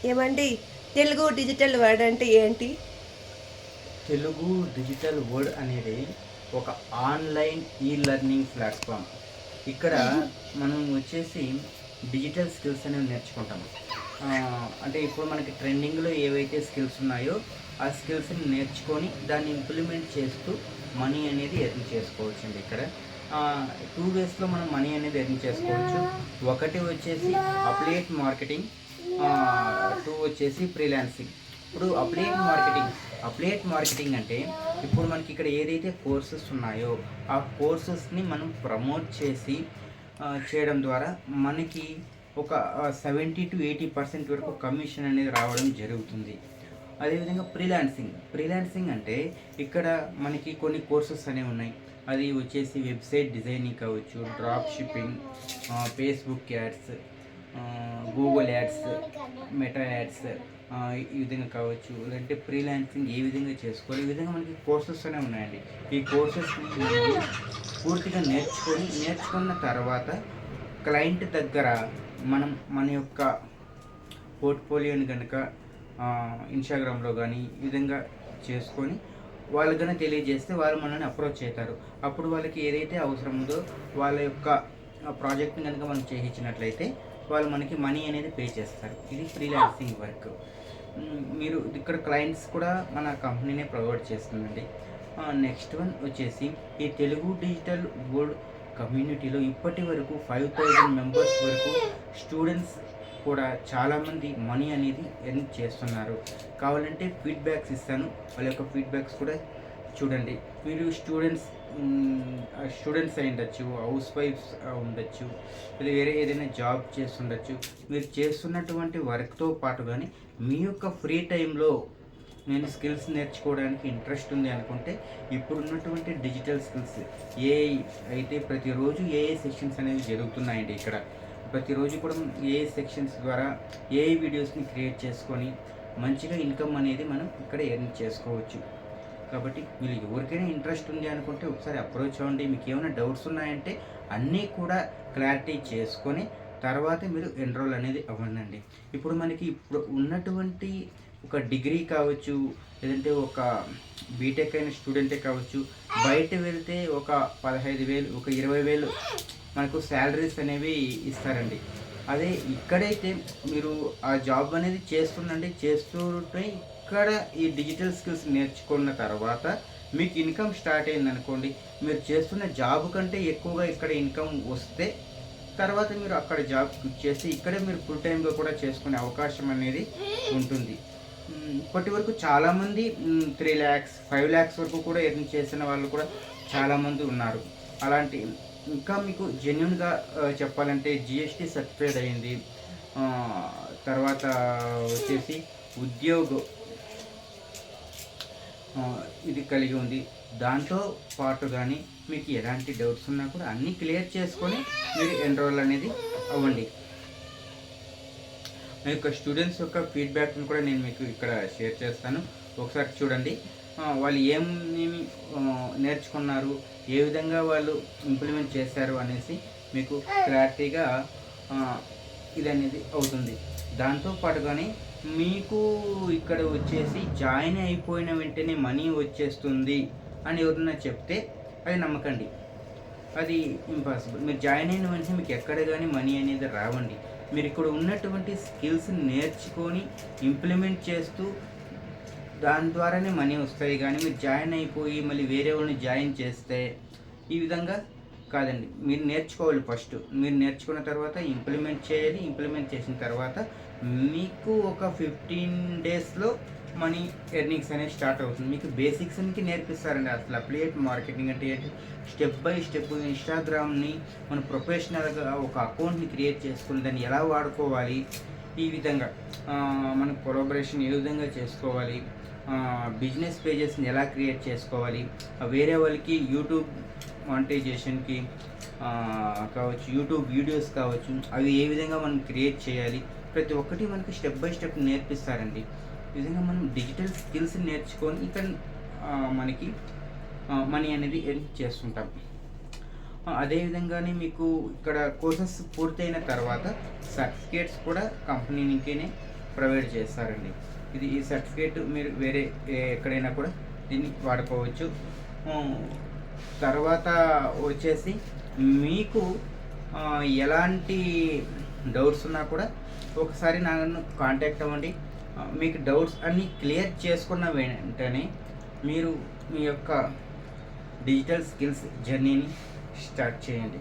ఏమండి Telugu digital word అంటే ఏంటి? తెలుగు డిజిటల్ వర్డ్ అనేది ఒక ఆన్లైన్ ఈ లెర్నింగ్ ప్లాట్ఫామ్. ఇక్కడ మనం వచ్చేసి డిజిటల్ స్కిల్స్ అనేవి నేర్చుకుంటాం. అంటే ఇప్పుడు మనకి ట్రెండింగ్లో ఏవైతే స్కిల్స్ ఉన్నాయో ఆ స్కిల్స్ని నేర్చుకొని దాన్ని ఇంప్లిమెంట్ చేస్తూ మనీ అనేది ఎర్న్ చేసుకోవచ్చండి. ఇక్కడ టూ వేస్లో మనం మనీ అనేది ఎర్న్ చేసుకోవచ్చు. ఒకటి వచ్చేసి అప్లియేట్ మార్కెటింగ్, టూ వచ్చేసి ఫ్రీలాన్సింగ్. ఇప్పుడు అప్లియేట్ మార్కెటింగ్ అంటే ఇప్పుడు మనకి ఇక్కడ ఏదైతే కోర్సెస్ ఉన్నాయో ఆ కోర్సెస్ని మనం ప్రమోట్ చేసి చేయడం ద్వారా మనకి ఒక 70-80% వరకు కమిషన్ అనేది రావడం జరుగుతుంది. అదేవిధంగా ఫ్రీలాన్సింగ్ అంటే ఇక్కడ మనకి కొన్ని కోర్సెస్ అనేవి ఉన్నాయి. అది వచ్చేసి వెబ్సైట్ డిజైనింగ్ కావచ్చు, drop shipping, Facebook ads, Google ads, meta ads, ఈ విధంగా కావచ్చు. లేదంటే ఫ్రీలాన్సింగ్ ఏ విధంగా చేసుకోవాలి, ఈ విధంగా మనకి కోర్సెస్ అనేవి ఉన్నాయండి. ఈ కోర్సెస్ని పూర్తిగా నేర్చుకున్న తర్వాత క్లయింట్ దగ్గర మనం మన యొక్క పోర్ట్ఫోలియోని కనుక ఇన్స్టాగ్రామ్లో కానీ ఈ విధంగా చేసుకొని వాళ్ళకి కనుక తెలియజేస్తే వాళ్ళు మనల్ని అప్రోచ్ అవుతారు. అప్పుడు వాళ్ళకి ఏదైతే అవసరం ఉందో వాళ్ళ యొక్క ప్రాజెక్ట్ని కనుక మనం చేయించినట్లయితే వాళ్ళు మనకి మనీ అనేది పే చేస్తారు. ఇది ఫ్రీలాన్సింగ్ వర్క్. మీరు ఇక్కడ క్లయింట్స్ కూడా మన కంపెనీనే ప్రొవైడ్ చేస్తుందండి. నెక్స్ట్ వన్ వచ్చేసి ఈ తెలుగు డిజిటల్ వర్డ్ కమ్యూనిటీలో ఇప్పటి వరకు 5000 మెంబర్స్ వరకు స్టూడెంట్స్ కూడా చాలామంది మనీ అనేది ఎర్న్ చేస్తున్నారు. కావాలంటే ఫీడ్బ్యాక్స్ ఇస్తాను, వాళ్ళ యొక్క ఫీడ్బ్యాక్స్ కూడా చూడండి. మీరు స్టూడెంట్స్ అయి ఉండొచ్చు, హౌస్ వైఫ్స్ ఉండొచ్చు, లేదా వేరే ఏదైనా జాబ్ చేస్తుండొచ్చు. మీరు చేస్తున్నటువంటి వర్క్తో పాటు కానీ మీ యొక్క ఫ్రీ టైంలో నేను స్కిల్స్ నేర్చుకోవడానికి ఇంట్రెస్ట్ ఉంది అనుకుంటే ఇప్పుడున్నటువంటి డిజిటల్ స్కిల్స్ ఏఐ అయితే ప్రతిరోజు ఏఐ సెక్షన్స్ అనేవి జరుగుతున్నాయండి. ఇక్కడ ప్రతిరోజు కూడా ఏఐ సెక్షన్స్ ద్వారా ఏఐ వీడియోస్ని క్రియేట్ చేసుకొని మంచిగా ఇన్కమ్ అనేది మనం ఇక్కడ ఎర్న్ చేసుకోవచ్చు. కాబట్టి మీరు ఎవరికైనా ఇంట్రెస్ట్ ఉంది అనుకుంటే ఒకసారి అప్రోచ్ అవ్వండి. మీకు ఏమైనా డౌట్స్ ఉన్నాయంటే అన్నీ కూడా క్లారిటీ చేసుకొని తర్వాత మీరు ఎన్రోల్ అనేది అవ్వండి. ఇప్పుడు మనకి ఇప్పుడు ఉన్నటువంటి ఒక డిగ్రీ కావచ్చు, లేదంటే ఒక బీటెక్ అయిన స్టూడెంటే కావచ్చు, బయట వెళ్తే ఒక 15,000 ఒక 20,000 మనకు శాలరీస్ అనేవి ఇస్తారండి. అదే ఇక్కడైతే మీరు ఆ జాబ్ అనేది చేస్తుంటే ఇక్కడ ఈ డిజిటల్ స్కిల్స్ నేర్చుకున్న తర్వాత మీకు ఇన్కమ్ స్టార్ట్ అయింది అనుకోండి, మీరు చేస్తున్న జాబ్ కంటే ఎక్కువగా ఇక్కడ ఇన్కమ్ వస్తే తర్వాత మీరు అక్కడ జాబ్ క్విట్ చేసి ఇక్కడే మీరు ఫుల్ టైమ్గా కూడా చేసుకునే అవకాశం అనేది ఉంటుంది. ఇప్పటి వరకు చాలామంది 3 lakhs 5 lakhs వరకు కూడా ఎర్న్ చేసిన వాళ్ళు కూడా చాలామంది ఉన్నారు. అలాంటి ఇంకా మీకు జెన్యున్గా చెప్పాలంటే జిఎస్టీ సర్టిఫైడ్ అయింది, తర్వాత వచ్చేసి ఉద్యోగ ఇది కలిగి ఉంది. దాంతో పాటు కానీ మీకు ఎలాంటి డౌట్స్ ఉన్నా కూడా అన్నీ క్లియర్ చేసుకొని మీరు ఎన్రోల్ అనేది అవ్వండి. మీ యొక్క స్టూడెంట్స్ యొక్క ఫీడ్బ్యాక్ని కూడా నేను మీకు ఇక్కడ షేర్ చేస్తాను. ఒకసారి చూడండి వాళ్ళు ఏమేమి నేర్చుకున్నారు, ఏ విధంగా వాళ్ళు ఇంప్లిమెంట్ చేశారు అనేసి మీకు క్లారిటీగా ఇది అనేది అవుతుంది. దాంతోపాటుగానే మీకు ఇక్కడ వచ్చేసి జాయిన్ అయిపోయిన వెంటనే మనీ వచ్చేస్తుంది అని ఎవరన్నా చెప్తే అది నమ్మకండి, అది ఇంపాసిబుల్. మీరు జాయిన్ అయిన వెంటనే మీకు ఎక్కడ కానీ మనీ అనేది రావండి. మీరు ఇక్కడ ఉన్నటువంటి స్కిల్స్ నేర్చుకొని ఇంప్లిమెంట్ చేస్తూ దాని ద్వారానే మనీ వస్తాయి. కానీ మీరు జాయిన్ అయిపోయి మళ్ళీ వేరే వాళ్ళని జాయిన్ చేస్తే ఈ విధంగా కాదండి. మీరు నేర్చుకోవాలి. ఫస్ట్ మీరు నేర్చుకున్న తర్వాత ఇంప్లిమెంట్ చేయాలి. ఇంప్లిమెంట్ చేసిన తర్వాత మీకు ఒక 15 daysలో మనీ ఎర్నింగ్స్ అనేది స్టార్ట్ అవుతుంది. మీకు బేసిక్స్కి నేర్పిస్తారండి. అసలు అఫిలియేట్ మార్కెటింగ్ అంటే ఏంటి, స్టెప్ బై స్టెప్ ఇన్స్టాగ్రామ్ని మన ప్రొఫెషనల్గా ఒక అకౌంట్ని క్రియేట్ చేసుకుని దాన్ని ఎలా వాడుకోవాలి, ఈ విధంగా మన కొలాబరేషన్ ఏ విధంగా చేసుకోవాలి, బిజినెస్ పేజెస్ని ఎలా క్రియేట్ చేసుకోవాలి, వేరే వాళ్ళకి యూట్యూబ్ మానిటైజేషన్కి కావచ్చు, యూట్యూబ్ వీడియోస్ కావచ్చు, అవి ఏ విధంగా మనం క్రియేట్ చేయాలి, ప్రతి ఒక్కటి మనకి స్టెప్ బై స్టెప్ నేర్పిస్తారండి. ఈ విధంగా మనం డిజిటల్ స్కిల్స్ నేర్చుకొని ఇక్కడ మనకి మనీ అనేది ఎర్న్ చేస్తుంటాం. అదేవిధంగానే మీకు ఇక్కడ కోర్సెస్ పూర్తయిన తర్వాత సర్టిఫికేట్స్ కూడా కంపెనీనికినే ప్రొవైడ్ చేస్తారండి. ఈ సర్టిఫికేట్ మీరు వేరే ఎక్కడైనా కూడా దీన్ని వాడుకోవచ్చు. తర్వాత వచ్చేసి మీకు ఎలాంటి డౌట్స్ ఉన్నా కూడా ఒకసారి నన్ను కాంటాక్ట్ అవ్వండి. మీకు డౌట్స్ అన్నీ క్లియర్ చేసుకున్న వెంటనే మీరు మీ యొక్క డిజిటల్ స్కిల్స్ జర్నీని స్టార్ట్ చేయండి.